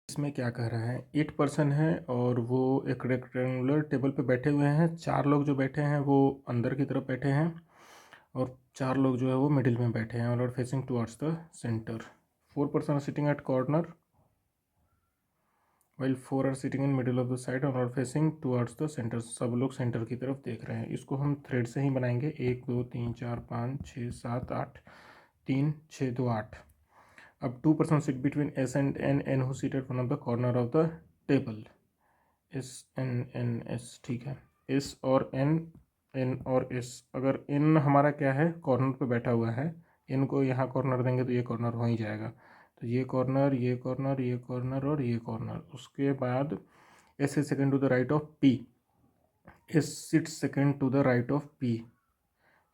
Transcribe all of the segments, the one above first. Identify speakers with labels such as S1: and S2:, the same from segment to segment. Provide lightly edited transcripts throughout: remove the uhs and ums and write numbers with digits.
S1: इसमें क्या कह रहा है, 8 पर्सन है और वो एक रेक्टेंगुलर टेबल पे बैठे हुए हैं। 4 लोग जो बैठे हैं वो अंदर की तरफ बैठे हैं और 4 लोग जो है वो मिडिल में बैठे हैं और are facing towards the centre. 4 person are sitting at corner while 4 are sitting in middle of the side और are facing towards the centre. सब लोग सेंटर की तरफ देख रहे हैं। इसको हम थ्रेड से ही बनाएंगे। 1 2 3 4 5 6 7 8 3 6 2 8। अब 2 person sit between S and N, N who seat at one of the corner of the table. S N N S, ठीक है। एस और एन, एन और एस। अगर एन हमारा क्या है, कॉर्नर पे बैठा हुआ है, एन को यहाँ कॉर्नर देंगे तो ये कॉर्नर हो ही जाएगा। तो ये कॉर्नर, ये कॉर्नर, ये कॉर्नर और ये कॉर्नर। उसके बाद S is second to the right of P. S sit second to the right of P.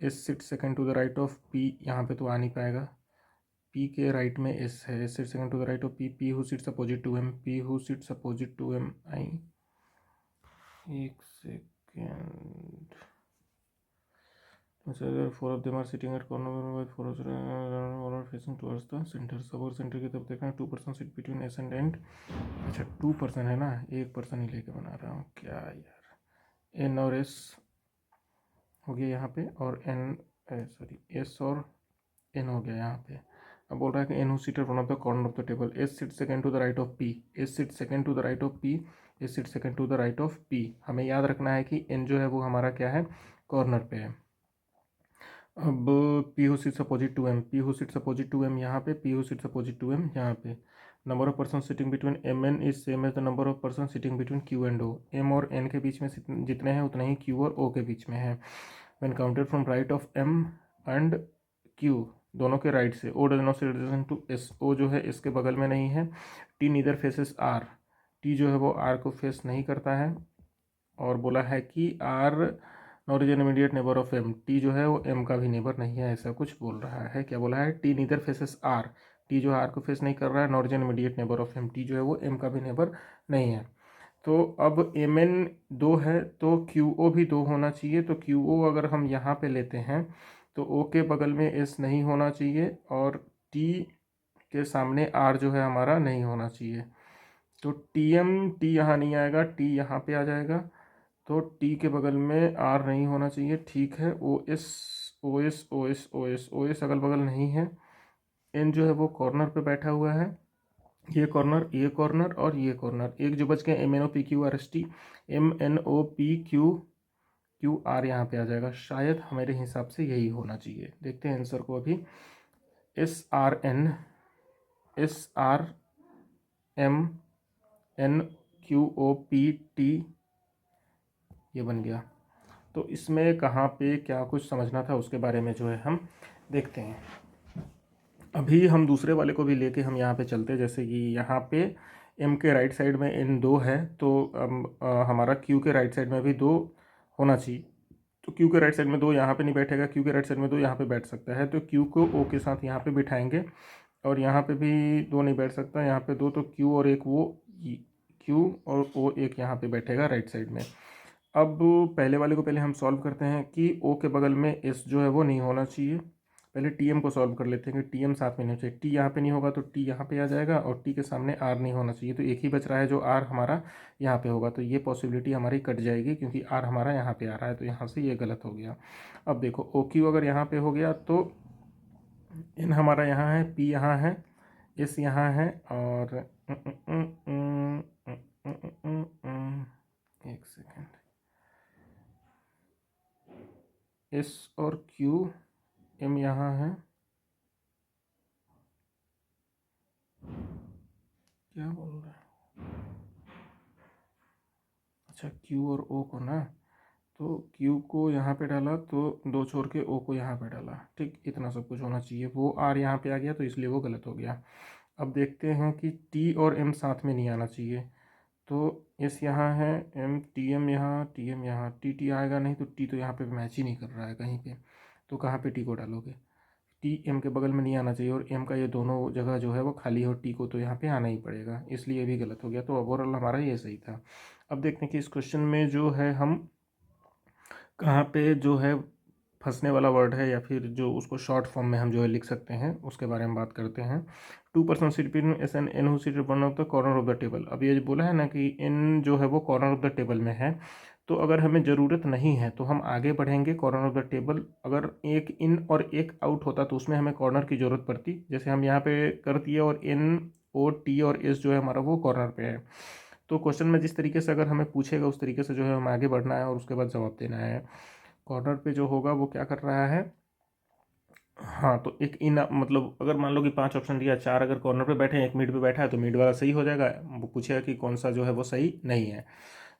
S1: S sit second to the right of P. यहाँ पे तो आ नहीं पाएगा, पी के राइट में एस है। S sit second to the right of P. P who sits opposite to M. P who sits opposite to M. I, एक सेकेंड। Four of them are sitting at corner, four are facing towards the centre. सब और centre की तरफ देखना है। 2 person sit between S and and. अच्छा 2 person है ना, 1 पर्सन ही लेके बना रहा हूँ क्या यार। एन और एस हो गया यहाँ पे, और एन सॉरी एस और एन हो गया यहाँ पे। अब बोल रहा है कि N who seated one of the corner of the table. S sit second to the right of P. S sit second to the right of P. S sit second to the right of P. हमें याद रखना है कि N जो है वो हमारा क्या है, कॉर्नर पे है। अब P who sits opposite to M. P who sits opposite to M यहाँ पे। P who sits opposite to M यहाँ पे। Number of person sitting between M N is same as the number of person sitting between Q and O. M और N के बीच में जितने हैं उतने ही क्यू और ओ के बीच में है। When counted from right of M and Q, दोनों के राइट से। O does not sit adjacent to S. O जो है इसके बगल में नहीं है। T neither faces R. T जो है वो आर को फेस नहीं करता है। और बोला है कि R not is an immediate neighbour of M. T जो है वो एम का भी नेबर नहीं है, ऐसा कुछ बोल रहा है। क्या बोला है, T neither faces R. T जो है आर को फेस नहीं कर रहा है। Not is an immediate neighbour of M. T जो है वो एम का भी नेबर नहीं है। तो अब एम एन 2 है तो क्यू ओ भी 2 होना चाहिए। तो क्यू ओ अगर हम यहाँ पे लेते हैं तो ओ के बगल में एस नहीं होना चाहिए और टी के सामने आर जो है हमारा नहीं होना चाहिए। तो टी एम, टी यहाँ नहीं आएगा, टी यहाँ पे आ जाएगा। तो टी के बगल में आर नहीं होना चाहिए, ठीक है। O S, O S, O S, O S, O S अगल बगल नहीं है। एन जो है वो कॉर्नर पे बैठा हुआ है। ये कॉर्नर, ये कॉर्नर और ये कॉर्नर। एक जो बच गया M N O P Q R S T. M N O P Q Q R यहाँ पे आ जाएगा। शायद हमारे हिसाब से यही होना चाहिए। देखते हैं आंसर को अभी। S R N, S R M N Q O P T, ये बन गया। तो इसमें कहाँ पे क्या कुछ समझना था उसके बारे में जो है हम देखते हैं। अभी हम दूसरे वाले को भी लेके हम यहाँ पे चलते हैं। जैसे कि यहाँ पे एम के राइट साइड में एन 2 है तो हमारा क्यू के राइट साइड में भी 2 होना चाहिए। तो क्यू के राइट साइड में 2 यहाँ पे नहीं बैठेगा, क्यू के राइट साइड में 2 यहाँ पे बैठ सकता है। तो क्यू को ओ के साथ यहाँ पे बिठाएंगे और यहाँ पे भी 2 नहीं बैठ सकता, यहाँ पे 2। तो क्यू और एक वो, क्यू और ओ एक यहाँ पे बैठेगा राइट साइड में। अब पहले वाले को पहले हम सॉल्व करते हैं कि ओ के बगल में एस जो है वो नहीं होना चाहिए। पहले टी एम को सॉल्व कर लेते हैं कि टी एम साथ में नहीं चाहिए। टी यहाँ पे नहीं होगा तो टी यहाँ पे आ जाएगा और टी के सामने आर नहीं होना चाहिए। तो एक ही बच रहा है जो आर हमारा यहाँ पे होगा। तो ये पॉसिबिलिटी हमारी कट जाएगी क्योंकि आर हमारा यहाँ पे आ रहा है। तो यहाँ से ये गलत हो गया। अब देखो ओ क्यू अगर यहाँ पे हो गया तो एन हमारा यहाँ है, पी यहाँ है, एस यहाँ है और एक सेकेंड, एस और क्यू, एम यहाँ है। क्या बोल रहा है, अच्छा क्यू और ओ को ना, तो क्यू को यहाँ पे डाला तो 2 छोड़ के ओ को यहाँ पे डाला, ठीक। इतना सब कुछ होना चाहिए। वो आर यहाँ पे आ गया तो इसलिए वो गलत हो गया। अब देखते हैं कि टी और एम साथ में नहीं आना चाहिए। तो एस यहाँ है, एम टी एम यहाँ, टी एम यहाँ। टी टी आएगा नहीं तो टी तो यहाँ पे मैच ही नहीं कर रहा है कहीं पे। तो कहाँ पे टी को डालोगे, टी एम के बगल में नहीं आना चाहिए और एम का ये दोनों जगह जो है वो खाली है और टी को तो यहाँ पे आना ही पड़ेगा, इसलिए ये भी गलत हो गया। तो ओवरऑल हमारा ये सही था। अब देखते हैं कि इस क्वेश्चन में जो है हम कहाँ पे जो है फंसने वाला वर्ड है या फिर जो उसको शॉर्ट फॉर्म में हम जो है लिख सकते हैं, उसके बारे में बात करते हैं। 2% seat between S and N who seat one of the corner of the table. अब ये जो बोला है ना कि एन जो है वो कॉर्नर ऑफ द टेबल में है, तो अगर हमें ज़रूरत नहीं है तो हम आगे बढ़ेंगे कॉर्नर ऑफ द टेबल। अगर एक इन और एक आउट होता तो उसमें हमें कॉर्नर की ज़रूरत पड़ती, जैसे हम यहाँ पे कर दिए, और एन ओ टी और एस जो है हमारा वो कॉर्नर पे है। तो क्वेश्चन में जिस तरीके से अगर हमें पूछेगा उस तरीके से जो है हमें आगे बढ़ना है और उसके बाद जवाब देना है। कॉर्नर पे जो होगा वो क्या कर रहा है, हाँ, तो एक इन मतलब अगर मान लो कि 5 ऑप्शन दिया, 4 अगर कॉर्नर पे बैठे हैं, एक मिड पे बैठा है, तो मिड वाला सही हो जाएगा। वो पूछेगा कि कौन सा जो है वो सही नहीं है।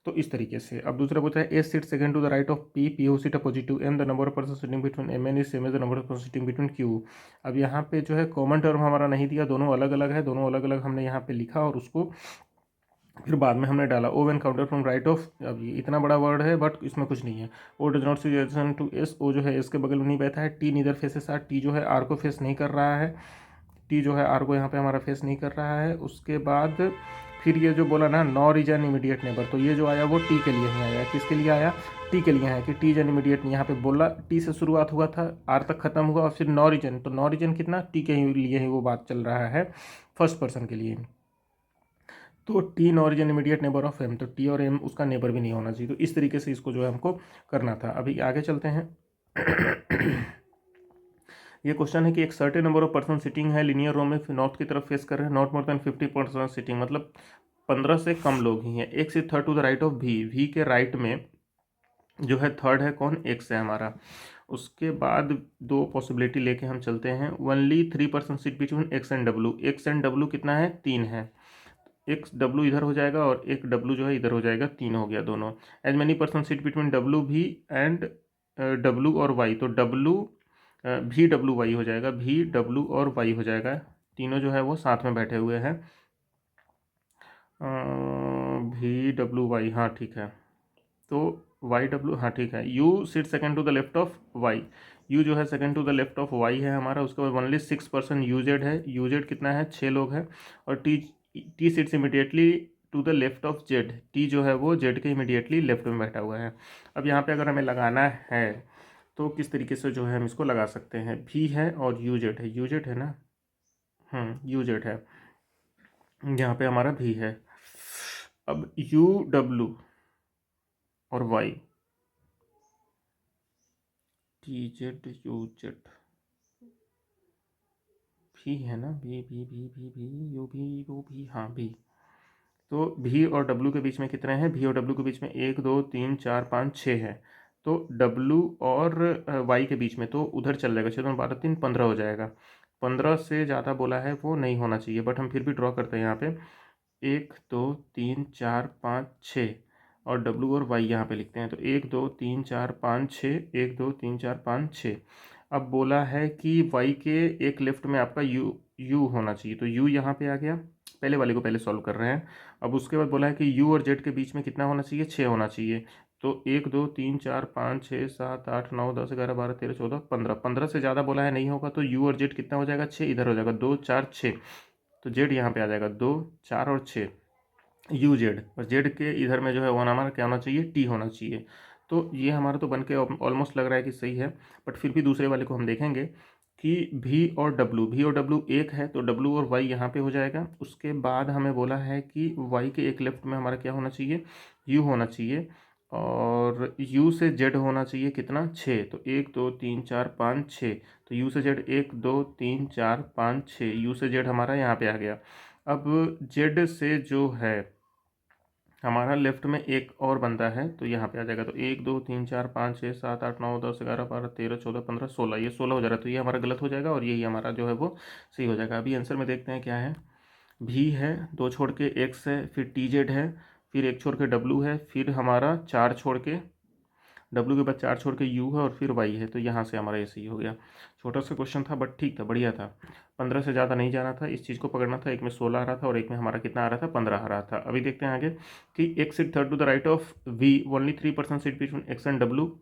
S1: तो इस तरीके से। अब दूसरा पूछा है A seat second to the right of P, P O seat opposite of M, the number of person sitting between M N is same as the number of person sitting between Q. अब यहाँ पे जो है common term हमारा नहीं दिया, दोनों अलग अलग है, दोनों अलग अलग हमने यहाँ पे लिखा और उसको फिर बाद में हमने डाला O when counter from right of. अब ये इतना बड़ा वर्ड है बट इसमें कुछ नहीं है। O does not see adjacent to S, O जो है एस के बगल में नहीं बैठा है। T neither faces R, T जो है आर को फेस नहीं कर रहा है, टी जो है आर को यहाँ पे हमारा फेस नहीं कर रहा है। उसके बाद फिर ये जो बोला ना nor is an immediate neighbour, तो ये जो आया वो टी के लिए ही आया। किसके लिए आया, टी के लिए है कि टी इज एन इमीडिएट। यहाँ पे बोला टी से शुरुआत हुआ था, आर तक खत्म हुआ और फिर नॉर इज एन, तो नॉर इज एन कितना, टी के लिए ही वो बात चल रहा है, फर्स्ट पर्सन के लिए। तो T nor is an immediate neighbour of M, तो टी और एम उसका नेबर भी नहीं होना चाहिए। तो इस तरीके से इसको जो है हमको करना था। अभी आगे चलते हैं। ये क्वेश्चन है कि एक certain number of person sitting है लीनियर रो में, नॉर्थ की तरफ फेस कर रहे हैं, नॉट मोर देन 50% सिटिंग, मतलब 15 से कम लोग ही हैं। एक से third to the right of V, V के राइट में जो है थर्ड है कौन, एक्स है हमारा। उसके बाद दो पॉसिबिलिटी लेके हम चलते हैं। Only 3% seat between X and W, x and W कितना है, 3 है। एक डब्ल्यू इधर हो जाएगा और एक डब्ल्यू जो है इधर हो जाएगा, 3 हो गया दोनों। As many person seat between W B and W और वाई, तो डब्ल्यू भी डब्ल्यू वाई हो जाएगा, भी डब्ल्यू और वाई हो जाएगा, तीनों जो है वो साथ में बैठे हुए हैं। भी डब्ल्यू वाई, हाँ ठीक है। तो वाई डब्ल्यू, हाँ ठीक है। U seat second to the left of Y, U जो है second to the left of Y है हमारा। उसके बाद ओनली 6% यूजेड है, यूजेड कितना है, 6 लोग हैं। और T, T seats immediately to the left of Z, T जो है वो जेड के इमीडिएटली लेफ्ट में बैठा हुआ है। अब यहाँ पे अगर हमें लगाना है तो किस तरीके से जो है हम इसको लगा सकते हैं, भी है और यूजेड है, यूजेड है ना, यूजेड है, यहाँ पे हमारा भी है। अब यू डब्ल्यू और Y, T Z U Z, भी है ना, भी यू भी वो भी, हाँ भी। तो भी और डब्ल्यू के बीच में कितने हैं, भी और डब्ल्यू के बीच में 1 2 3 4 5 6 है। तो डब्ल्यू और वाई के बीच में तो उधर चल जाएगा, 6 2 12 3 15 हो जाएगा। 15 से ज़्यादा बोला है वो नहीं होना चाहिए, बट हम फिर भी ड्रॉ करते हैं यहाँ पे। 1 2 3 4 5 6 और डब्ल्यू और वाई यहाँ पे लिखते हैं। तो 1 2 3 4 5 6, 1 2 3 4 5 6। अब बोला है कि वाई के एक लेफ्ट में आपका यू, यू होना चाहिए, तो यू यहाँ पे आ गया। पहले वाले को पहले सॉल्व कर रहे हैं। अब उसके बाद बोला है कि यू और जेड के बीच में कितना होना चाहिए, 6 होना चाहिए। तो 1 2 3 4 5 6 7 8 9 10 11 12 13 14 15, 15 से ज़्यादा बोला है नहीं होगा, तो यू और जेड कितना हो जाएगा, 6 इधर हो जाएगा, 2 4 6। तो जेड यहाँ पे आ जाएगा 2 4 और 6, यू जेड। और जेड के इधर में जो है वो हमारा क्या होना चाहिए, टी होना चाहिए। तो ये हमारा तो बन के ऑलमोस्ट लग रहा है कि सही है, बट फिर भी दूसरे वाले को हम देखेंगे कि भी और डब्ल्यू एक है, तो डब्ल्यू और वाई यहाँ पे हो जाएगा। उसके बाद हमें बोला है कि वाई के एक लेफ्ट में हमारा क्या होना चाहिए, यू होना चाहिए। और यू से जेड होना चाहिए कितना, 6। तो 1 2 3 4 5 6, तो यू से जेड 1 2 3 4 5 6, यू से जेड हमारा यहाँ पे आ गया। अब जेड से जो है हमारा लेफ्ट में एक और बंदा है, तो यहाँ पे आ जाएगा। तो 1 2 3 4 5 6 7 8 9 10 11 12 13 14 15 16, ये 16 हो जा रहा है, तो ये हमारा गलत हो जाएगा और यही हमारा जो है वो सही हो जाएगा। अभी आंसर में देखते हैं क्या है। भी है, 2 छोड़ के एक्स है, फिर टी जेड है, फिर 1 छोड़ के डब्लू है, फिर हमारा 4 छोड़ के डब्ल्यू के बाद 4 छोड़ के यू है और फिर वाई है, तो यहाँ से हमारा ये सही हो गया। छोटा सा क्वेश्चन था बट ठीक था, बढ़िया था। 15 से ज़्यादा नहीं जाना था, इस चीज़ को पकड़ना था। एक में 16 आ रहा था और एक में हमारा कितना आ रहा था, 15 आ रहा था। अभी देखते हैं आगे कि X seat third to the right of V, only 3% seat between X and W,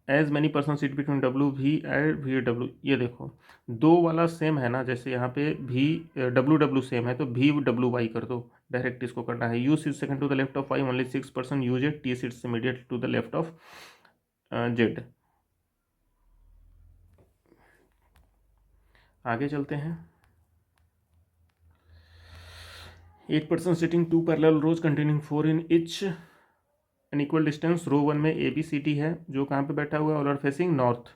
S1: as many person seat between W B and V W. ये देखो दो वाला सेम है ना, जैसे यहाँ पे भी डब्ल्यू डब्ल्यू सेम है, तो भी डब्ल्यू वाई कर दो, डायरेक्ट इसको करना है। U seat second to the left of Y, only 6% use it, T seats immediate to the left of Z. आगे चलते हैं। 8 person sitting 2 parallel rows containing 4 in each an equal distance. Row 1 में ए B C D है जो कहाँ पे बैठा हुआ है, ऑल आर फेसिंग नॉर्थ,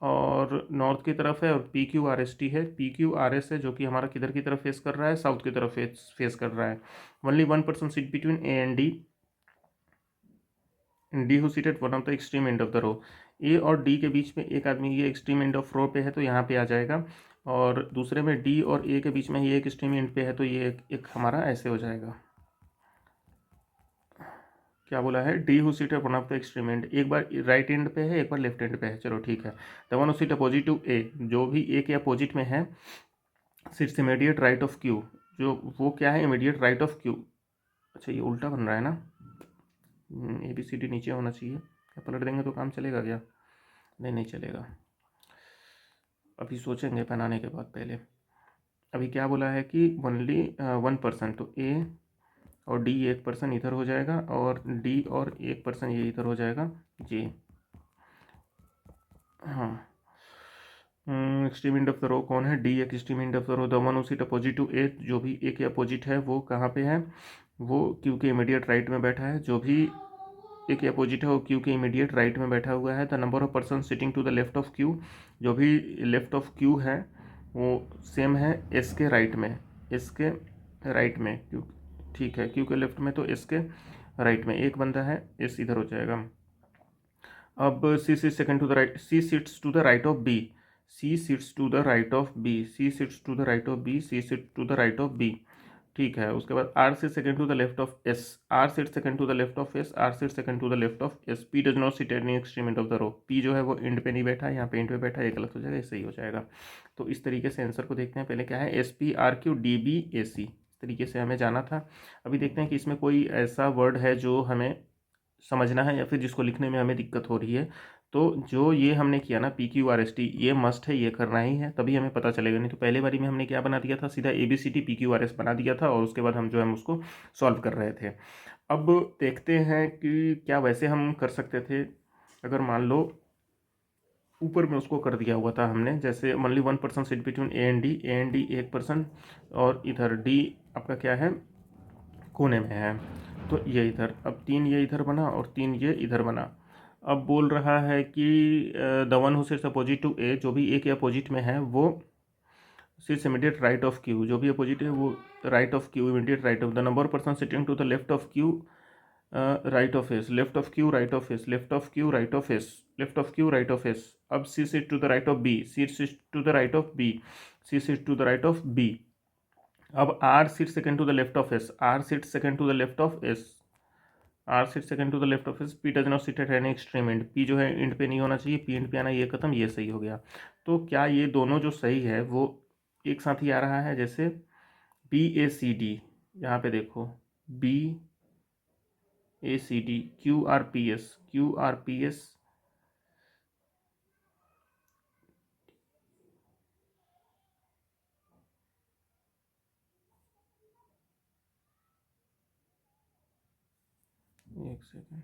S1: और नॉर्थ की तरफ है, और P Q R S T है। पी क्यू आर एस है जो कि हमारा किधर की तरफ फेस कर रहा है, साउथ की तरफ फेस कर रहा है। Only 1 person sit between A and D, D who seat at one of the extreme end of the row. A और डी के बीच में एक आदमी ये एक्सट्रीम एंड ऑफ रो पे है तो यहाँ पे आ जाएगा, और दूसरे में डी और ए के बीच में ये एक एक्सट्रीम एंड पे है तो ये एक हमारा ऐसे हो जाएगा। क्या बोला है, D who seat at one of the extreme end, एक बार राइट एंड पे है एक बार लेफ्ट एंड पे है, चलो ठीक है। The one who seat opposite to A, जो भी ए के अपोजिट में है, sits immediate right of Q, जो वो क्या है, इमीडिएट राइट ऑफ क्यू। अच्छा ये उल्टा बन रहा है ना, ए बी सी डी नीचे होना चाहिए, क्या पलट देंगे तो काम चलेगा क्या? नहीं, नहीं चलेगा, अभी सोचेंगे बनाने के बाद। पहले अभी क्या बोला है कि ओनली 1 पर्सन, तो ए और डी एक पर्सन इधर हो जाएगा, और डी और एक पर्सन ये इधर हो जाएगा जी। हाँ, extreme end of the row कौन है, डी एक extreme end of the row. The one who seat opposite to A, जो भी ए के अपोजिट है वो कहाँ पे है, वो क्यू के इमीडिएट राइट में बैठा है। जो भी ए के अपोजिट है वो क्यू के इमीडिएट राइट में बैठा हुआ है। The number of person sitting to the left of Q, जो भी लेफ्ट ऑफ क्यू है वो सेम है एस के राइट में, एस के राइट में क्यू, ठीक है, क्यू के लेफ्ट में तो एस के राइट में एक बंदा है, एस इधर हो जाएगा। अब C seat second to the right, C seats to the right of B, C seats to the right of B, C seats to the right of B, C seat to the right of B, ठीक है। उसके बाद R seat second to the left of S, R seat second to the left of S, R seat second to the left of S. P does not sit at any extreme end of the row, P जो है वो and पे नहीं बैठा है, यहाँ पे and पे बैठा है, ये गलत हो जाएगा, ये सही हो जाएगा। तो इस तरीके से आंसर को देखते हैं। पहले क्या है, S P R Q D B A C, इस तरीके से हमें जाना था। अभी देखते हैं कि इसमें कोई ऐसा वर्ड है जो हमें समझना है या फिर जिसको लिखने में हमें दिक्कत हो रही है। तो जो ये हमने किया ना P Q R S T, ये मस्ट है, ये करना ही है, तभी हमें पता चलेगा। नहीं तो पहले बारी में हमने क्या बना दिया था, सीधा A B C T P Q R S बना दिया था, और उसके बाद हम जो है उसको सॉल्व कर रहे थे। अब देखते हैं कि क्या वैसे हम कर सकते थे। अगर मान लो ऊपर में उसको कर दिया हुआ था हमने, जैसे only 1 person sit between A and D, A and D एक पर्सन, और इधर डी आपका क्या है, कोने में है, तो ये इधर, अब 3 ये इधर बना और 3 ये इधर बना। अब बोल रहा है कि the one who sits opposite to A, जो भी ए के अपोजिट में है वो sits immediate right of Q, जो भी अपोजिट है वो right of Q, immediate right of. The number person sitting to the left of Q right of S, left of Q right of S, left of Q right of S, left of Q right of S. अब C sit to the right of B, C sit to the right of B, C sit to the right of B. अब R sit second to the left of S, R sit second to the left of S, R sit second to the left of S. P does not sit at any extreme end, P जो है and पे नहीं होना चाहिए, P and पे आना, ये खत्म, ये सही हो गया। तो क्या ये दोनों जो सही है वो एक साथ ही आ रहा है, जैसे बी ए सी डी, यहाँ पे देखो B A C D, Q R P S, Q R P S, एक second,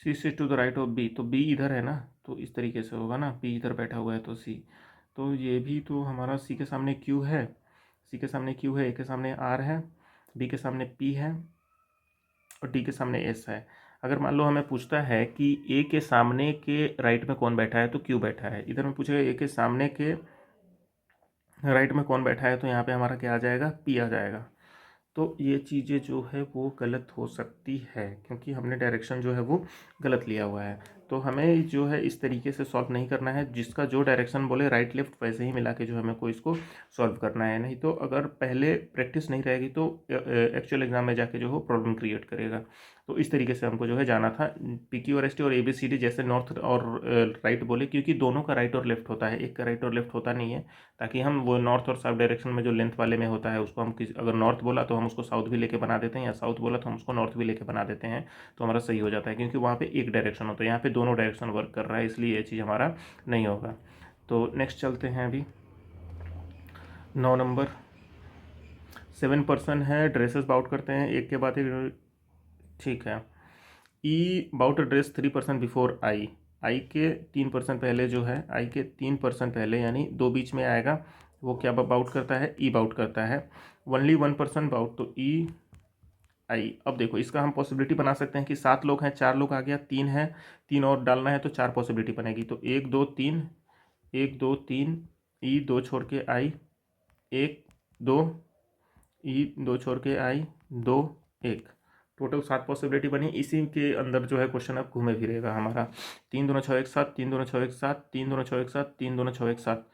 S1: C sit to the right of B, तो बी इधर है ना, तो इस तरीके से होगा ना, बी इधर बैठा हुआ है तो सी, तो ये भी तो हमारा सी के सामने क्यू है, सी के सामने क्यू है, ए के सामने आर है, बी के सामने पी है, और डी के सामने एस है। अगर मान लो हमें पूछता है कि ए के सामने के राइट में कौन बैठा है, तो क्यू बैठा है। इधर में पूछेगा ए के सामने के राइट में कौन बैठा है, तो यहाँ पे हमारा क्या आ जाएगा, पी आ जाएगा। तो ये चीज़ें जो है वो गलत हो सकती है, क्योंकि हमने डायरेक्शन जो है वो गलत लिया हुआ है। तो हमें जो है इस तरीके से सॉल्व नहीं करना है, जिसका जो डायरेक्शन बोले राइट लेफ्ट वैसे ही मिला के जो हमें को इसको सॉल्व करना है। नहीं तो अगर पहले प्रैक्टिस नहीं रहेगी तो एक्चुअल एग्जाम में जाके जो हो प्रॉब्लम क्रिएट करेगा। तो इस तरीके से हमको जो है जाना था। P Q R S T और ए बी सी डी जैसे नॉर्थ और राइट बोले, क्योंकि दोनों का राइट और लेफ्ट होता है, एक का राइट और लेफ्ट होता नहीं है, ताकि हम वो नॉर्थ और साउथ डायरेक्शन में जो लेंथ वाले में होता है उसको हम अगर नॉर्थ बोला तो हम उसको साउथ भी लेके बना देते हैं, या साउथ बोला तो हम उसको नॉर्थ भी लेके बना देते हैं, तो हमारा सही हो जाता है। क्योंकि वहाँ पे एक डायरेक्शन होता है, यहाँ पे दोनों डायरेक्शन वर्क कर रहा है, इसलिए ये चीज़ हमारा नहीं होगा। तो नेक्स्ट चलते हैं। अभी 9 नंबर, 7 पर्सन है, ड्रेसेस बाउट करते हैं एक के बाद एक, ठीक है। ई बाउट एड्रेस 3% बिफोर आई, आई के 3% पहले जो है, आई के 3% पहले यानी दो बीच में आएगा, वो क्या बाउट करता है, ई बाउट करता है। ओनली 1% बाउट, तो ई आई। अब देखो इसका हम पॉसिबिलिटी बना सकते हैं कि 7 लोग हैं, 4 लोग आ गया, 3 है, 3 और डालना है तो 4 पॉसिबिलिटी बनेगी। तो 1 2 3, 1 2 3, ई 2 छोड़ के आई, 1 2, ई 2 छोड़ के आई, 2 1, टोटल 7 पॉसिबिलिटी बनी। इसी के अंदर जो है क्वेश्चन अब घूमे फिरेगा हमारा। 3 दूना 6 1 7, 3 दूना 6 1 7, 3 दूना 6 1 7, 3 दूना 6 1 7,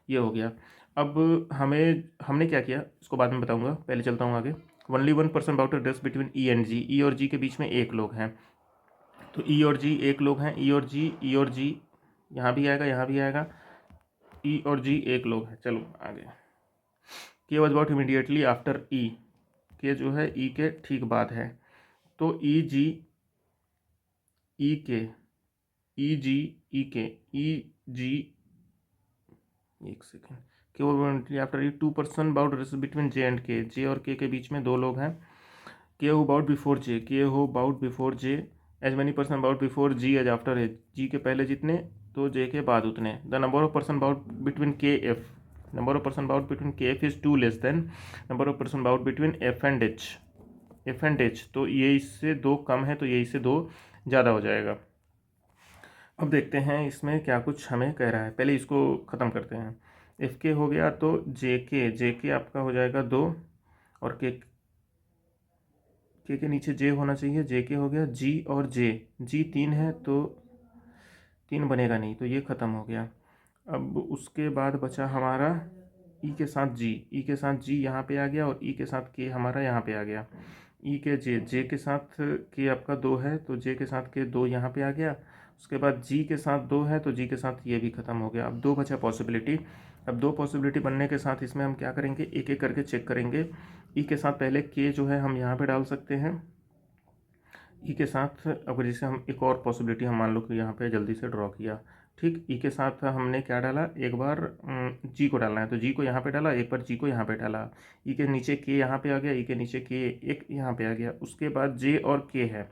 S1: ये हो गया। अब हमने क्या किया इसको बाद में बताऊंगा, पहले चलता हूँ आगे। Only 1% bout address between E and G, E और जी के बीच में एक लोग हैं, तो ई और जी एक लोग हैं, ई और जी, ई और जी यहाँ भी आएगा, यहाँ भी आएगा, ई और जी एक लोग हैं। चलो आगे। के वॉज बाउट इमीडिएटली आफ्टर ई, के जो है ई के ठीक बाद है, तो ई जी ई के, ई जी ई के, ई जी, एक second, K was after E 2% bout address between J and K, J और के बीच में दो लोग हैं। के who bout before J, K who bout before J, as many person bout before G as after as, G के पहले जितने तो जे के बाद उतने। The number of person bout between K F, number of person bout between K F is 2 less than number of person bout between F and H, F and H, तो ये इससे 2 कम है तो ये इससे 2 ज़्यादा हो जाएगा। अब देखते हैं इसमें क्या कुछ हमें कह रहा है, पहले इसको ख़त्म करते हैं। एफ के हो गया तो जे के आपका हो जाएगा 2, और के नीचे जे होना चाहिए, जे के हो गया, जी और जे, जी 3 है तो 3 बनेगा नहीं, तो ये ख़त्म हो गया। अब उसके बाद बचा हमारा ई के साथ जी, ई के साथ जी यहाँ पे आ गया, और ई के साथ के हमारा यहाँ पे आ गया। ई के जे के साथ के आपका 2 है तो जे के साथ के 2 यहाँ पे आ गया। उसके बाद जी के साथ 2 है तो जी के साथ ये भी ख़त्म हो गया। अब 2 बचा पॉसिबिलिटी। अब 2 पॉसिबिलिटी बनने के साथ इसमें हम क्या करेंगे, एक एक करके चेक करेंगे। ई के साथ पहले के जो है हम यहाँ पे डाल सकते हैं, ई के साथ अगर जैसे हम एक और पॉसिबिलिटी हम मान लो कि यहाँ पे जल्दी से ड्रॉ किया, ठीक, ई के साथ हमने क्या डाला, एक बार जी को डालना है तो जी को यहाँ पे डाला, एक बार जी को यहाँ पे डाला, ई के नीचे के यहाँ पे आ गया, ई के नीचे के एक यहाँ पे आ गया। उसके बाद जे और के है,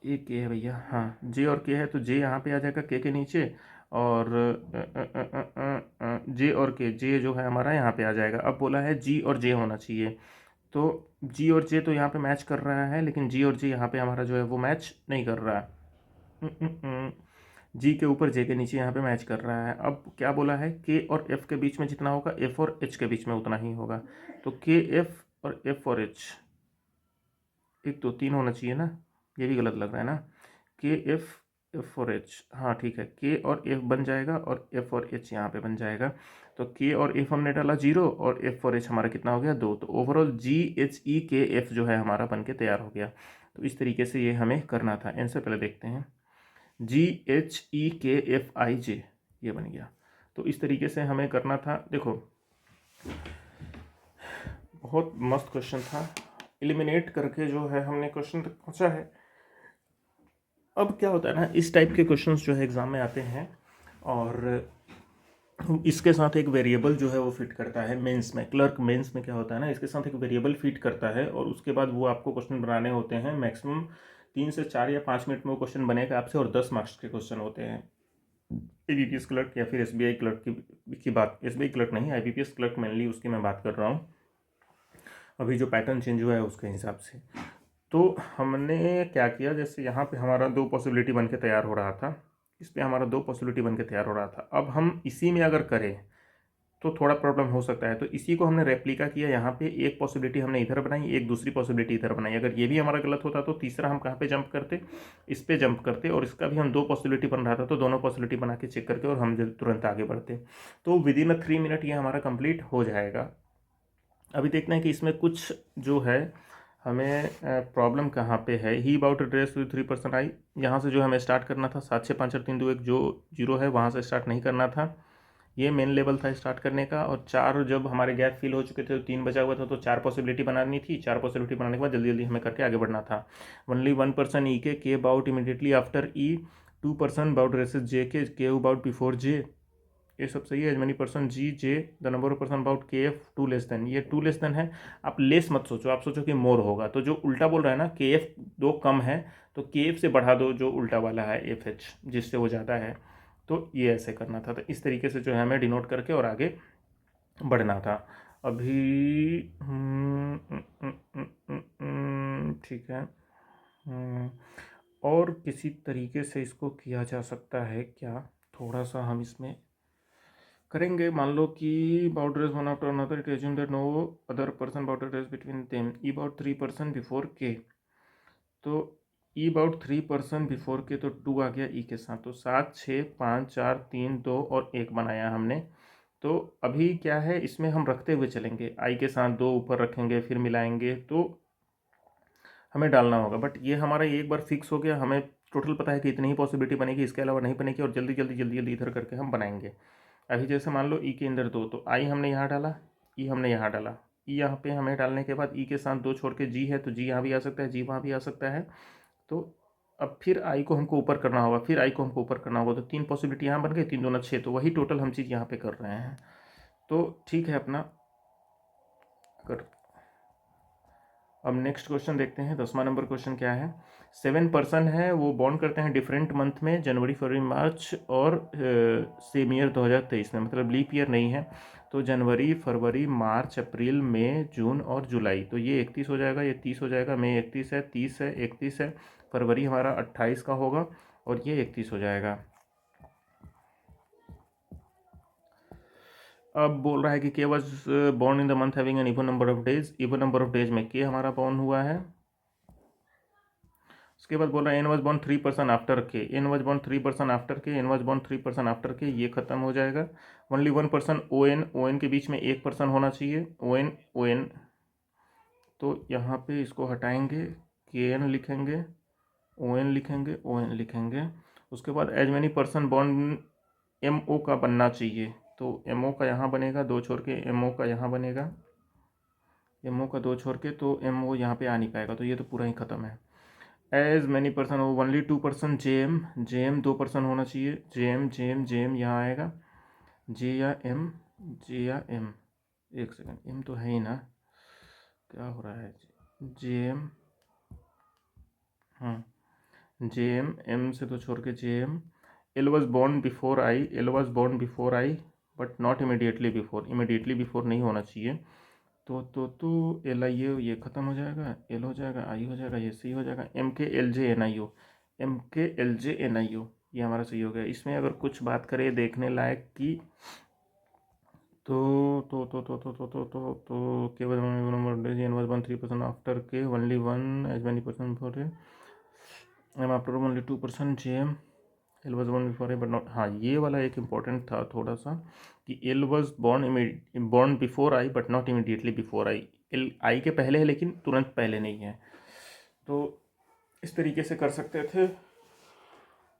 S1: एक के है भैया, हाँ जे और के है तो जे यहाँ पे आ जाएगा के नीचे, और जे और के, जे जो है हमारा यहाँ पे आ जाएगा। अब बोला है जी और जे होना चाहिए, तो जी और जे तो यहाँ पे मैच कर रहा है, लेकिन जी और जे यहाँ पे हमारा जो है वो मैच नहीं कर रहा है। जी के ऊपर जे के नीचे यहाँ पे मैच कर रहा है। अब क्या बोला है, के और एफ के बीच में जितना होगा एफ और एच के बीच में उतना ही होगा, तो के एफ और एफ और एच, एक तो 3 होना चाहिए ना, ये भी गलत लग रहा है ना, के एफ एफ और एच, हाँ ठीक है, के और एफ बन जाएगा और एफ और एच यहाँ पे बन जाएगा। तो के और एफ हमने डाला 0 और एफ और एच हमारा कितना हो गया 2, तो ओवरऑल जी एच ई के एफ जो है हमारा बन के तैयार हो गया। तो इस तरीके से ये हमें करना था। आंसर पहले देखते हैं, जी एच ई के एफ आई जे, ये बन गया। तो इस तरीके से हमें करना था। देखो बहुत मस्त क्वेश्चन था, एलिमिनेट करके जो है हमने क्वेश्चन तक पहुँचा है। अब क्या होता है ना, इस टाइप के क्वेश्चंस जो है एग्ज़ाम में आते हैं, और इसके साथ एक वेरिएबल जो है वो फिट करता है मेंस में, क्लर्क मेंस में क्या होता है ना, इसके साथ एक वेरिएबल फिट करता है, और उसके बाद वो आपको क्वेश्चन बनाने होते हैं। मैक्सिमम 3 से 4 या 5 मिनट में वो क्वेश्चन बनेगा आपसे, और 10 मार्क्स के क्वेश्चन होते हैं। IBPS क्लर्क या फिर SBI क्लर्क की बात, SBI क्लर्क नहीं, IBPS क्लर्क मेनली उसकी मैं बात कर रहा हूँ, अभी जो पैटर्न चेंज हुआ है उसके हिसाब से। तो हमने क्या किया, जैसे यहाँ पे हमारा 2 पॉसिबिलिटी बन के तैयार हो रहा था, इस पे हमारा 2 पॉसिबिलिटी बन के तैयार हो रहा था। अब हम इसी में अगर करें तो थोड़ा प्रॉब्लम हो सकता है, तो इसी को हमने रेप्लिका किया। यहाँ पे एक पॉसिबिलिटी हमने इधर बनाई, एक दूसरी पॉसिबिलिटी इधर बनाई। अगर ये भी हमारा गलत होता तो तीसरा हम कहाँ पे जंप करते, इस पे जंप करते, और इसका भी हम 2 पॉसिबिलिटी बन रहा था तो दोनों पॉसिबिलिटी बना के चेक करके और हम तुरंत आगे बढ़ते। तो विदिन 3 मिनट ये हमारा कंप्लीट हो जाएगा। अभी देखते हैं कि इसमें कुछ जो है हमें प्रॉब्लम कहाँ पे है। ही अबाउट एड्रेस विद 3% आई, यहाँ से जो हमें स्टार्ट करना था 7 6 5 4 3 2 1 जो 0 है वहाँ से स्टार्ट नहीं करना था, ये मेन लेवल था स्टार्ट करने का। और 4 जब हमारे गैप फिल हो चुके थे तो 3 बचा हुआ था, तो 4 पॉसिबिलिटी बनानी थी। 4 पॉसिबिलिटी बनाने के बाद जल्दी जल्दी हमें करके आगे बढ़ना था। Only 1% E K about immediately after E, 2% about races J K about before J, ये सब सही है। As many person G J the number of person about K F two less than, ये टू लेस देन है, आप less मत सोचो, आप सोचो कि मोर होगा। तो जो उल्टा बोल रहा है ना के एफ दो कम है तो के एफ से बढ़ा दो जो उल्टा वाला है एफ एच जिससे वो ज़्यादा है। तो ये ऐसे करना था। तो इस तरीके से जो है हमें डिनोट करके और आगे बढ़ना था। अभी ठीक है। और किसी तरीके से इसको किया जा सकता है क्या, थोड़ा सा हम इसमें करेंगे। मान लो कि boundaries one after another, it assume that no other person boundaries between them, E about 3% before K. तो ई अबाउट 3% बिफोर के, तो 2 आ गया ई के साथ, तो 7 6 5 4 3 2 और 1 बनाया हमने। तो अभी क्या है, इसमें हम रखते हुए चलेंगे, आई के साथ 2 ऊपर रखेंगे फिर मिलाएंगे, तो हमें डालना होगा। बट ये हमारा एक बार फिक्स हो गया, हमें टोटल पता है कि इतनी ही पॉसिबिलिटी बनेगी, इसके अलावा नहीं बनेगी, और जल्दी जल्दी जल्दी जल्दी इधर करके हम बनाएंगे। अभी जैसे मान लो ई के अंदर 2, तो आई हमने यहाँ डाला, ई हमने यहाँ डाला, ई यहाँ पे हमें डालने के बाद ई के साथ 2 छोड़ के जी है, तो जी यहाँ भी आ सकता है, जी वहाँ भी आ सकता है। तो अब फिर आई को हमको ऊपर करना होगा, फिर आई को हमको ऊपर करना होगा, तो 3 पॉसिबिलिटी यहाँ बन गई, 3 दूना 6, तो वही टोटल हम चीज़ यहाँ पे कर रहे हैं। तो ठीक है अपना कर। अब नेक्स्ट क्वेश्चन देखते हैं, 10वां नंबर क्वेश्चन क्या है। 7 पर्सन है, वो बॉन्ड करते हैं डिफरेंट मंथ में, जनवरी फरवरी मार्च और सेम ईयर 2023 में, मतलब लीप ईयर नहीं है। तो जनवरी फरवरी मार्च अप्रैल मई जून और जुलाई, तो ये 31 हो जाएगा, ये 30 हो जाएगा, मई 31 है, 30 है, 31 है, फरवरी हमारा 28 का होगा और ये 31 हो जाएगा। अब बोल रहा है कि के was born in the month having an even number of days, even number of days में के हमारा बॉर्न हुआ है। उसके बाद बोल रहा है एन वॉज बॉर्न 3% आफ्टर के, एन वॉज बॉर्न 3% आफ्टर के, एन वॉज बॉर्न 3% आफ्टर के, ये खत्म हो जाएगा। ओनली 1% ओ एन के बीच में 1% होना चाहिए, ओ एन। तो यहाँ पे इसको हटाएंगे, के एन लिखेंगे, ओ एन लिखेंगे, ओ एन लिखेंगे। उसके बाद as many person born M O का बनना चाहिए, तो एम ओ का यहाँ बनेगा, 2 छोड़ के एम ओ का यहाँ बनेगा, एम ओ का 2 छोड़ के, तो एम ओ यहाँ पे आ नहीं पाएगा, तो ये तो पूरा ही खत्म है। एज मैनी पर्सन हो, only 2% J M, J M 2% होना चाहिए, J M J M J M यहाँ आएगा, जे या एम, जे या एम, एक सेकेंड, एम तो है ही ना, क्या हो रहा है, जे एम, हाँ जे एम, एम से तो छोड़ के J M. L was born before I, L was born before I but not immediately before, immediately before नहीं होना चाहिए। तो एल आई ये ख़त्म हो जाएगा, एल हो जाएगा, आई हो जाएगा, ये सी हो जाएगा, एम के एल जे एन आई ओ, एम के एल जे एन आई ओ, ये हमारा सही हो गया। इसमें अगर कुछ बात करें देखने लायक की, तो केवल number days N was born 3% after K, only 1 as many person for M after only 2% J M, L was born before A but not, हाँ ये वाला एक इम्पॉर्टेंट था थोड़ा सा, कि L was born before I but not immediately before I, L I के पहले है लेकिन तुरंत पहले नहीं है। तो इस तरीके से कर सकते थे।